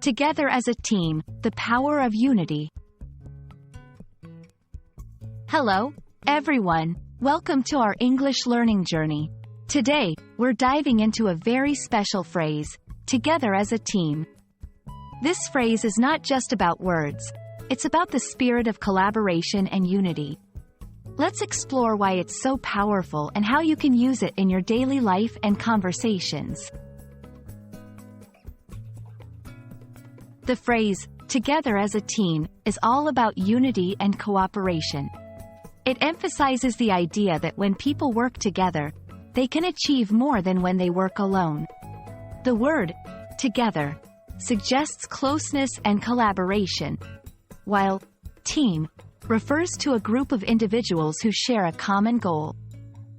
Together as a team, the power of unity. Hello, everyone. Welcome to our English learning journey. Today, we're diving into a very special phrase, together as a team. This phrase is not just about words. It's about the spirit of collaboration and unity. Let's explore why it's so powerful and how you can use it in your daily life and conversations. The phrase, together as a team, is all about unity and cooperation. It emphasizes the idea that when people work together, they can achieve more than when they work alone. The word, together, suggests closeness and collaboration, while team refers to a group of individuals who share a common goal.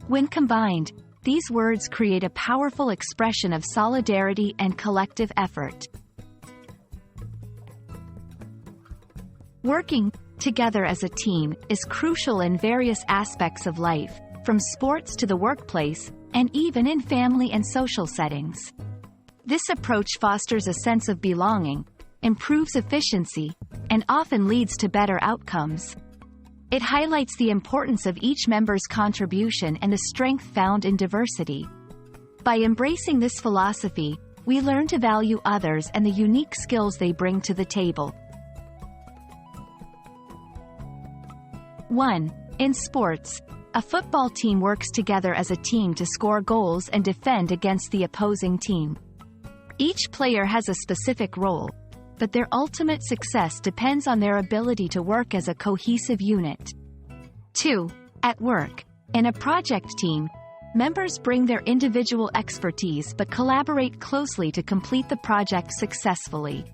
When combined, these words create a powerful expression of solidarity and collective effort. Working together as a team is crucial in various aspects of life, from sports to the workplace, and even in family and social settings. This approach fosters a sense of belonging, improves efficiency, and often leads to better outcomes. It highlights the importance of each member's contribution and the strength found in diversity. By embracing this philosophy, we learn to value others and the unique skills they bring to the table. 1. In sports, a football team works together as a team to score goals and defend against the opposing team. Each player has a specific role, but their ultimate success depends on their ability to work as a cohesive unit. 2. At work, in a project team, members bring their individual expertise but collaborate closely to complete the project successfully.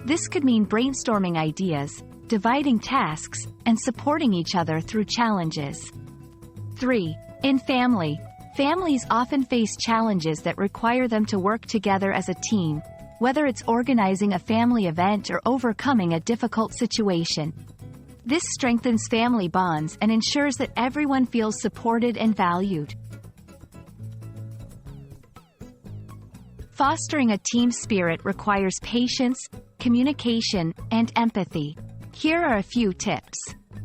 This could mean brainstorming ideas, dividing tasks, and supporting each other through challenges. 3. In family, families often face challenges that require them to work together as a team, whether it's organizing a family event or overcoming a difficult situation. This strengthens family bonds and ensures that everyone feels supported and valued. Fostering a team spirit requires patience, communication, and empathy. Here are a few tips.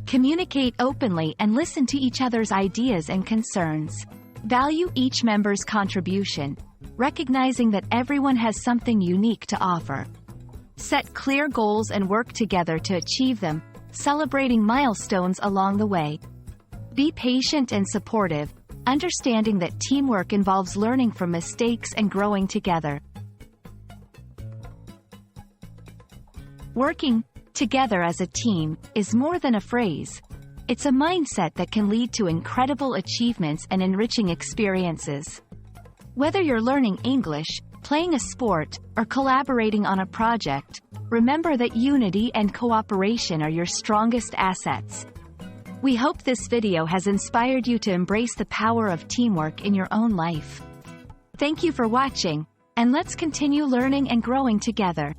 Communicate openly and listen to each other's ideas and concerns. Value each member's contribution, recognizing that everyone has something unique to offer. Set clear goals and work together to achieve them, celebrating milestones along the way. Be patient and supportive, understanding that teamwork involves learning from mistakes and growing together. Working together as a team is more than a phrase. It's a mindset that can lead to incredible achievements and enriching experiences. Whether you're learning English, playing a sport, or collaborating on a project, remember that unity and cooperation are your strongest assets. We hope this video has inspired you to embrace the power of teamwork in your own life. Thank you for watching, and let's continue learning and growing together.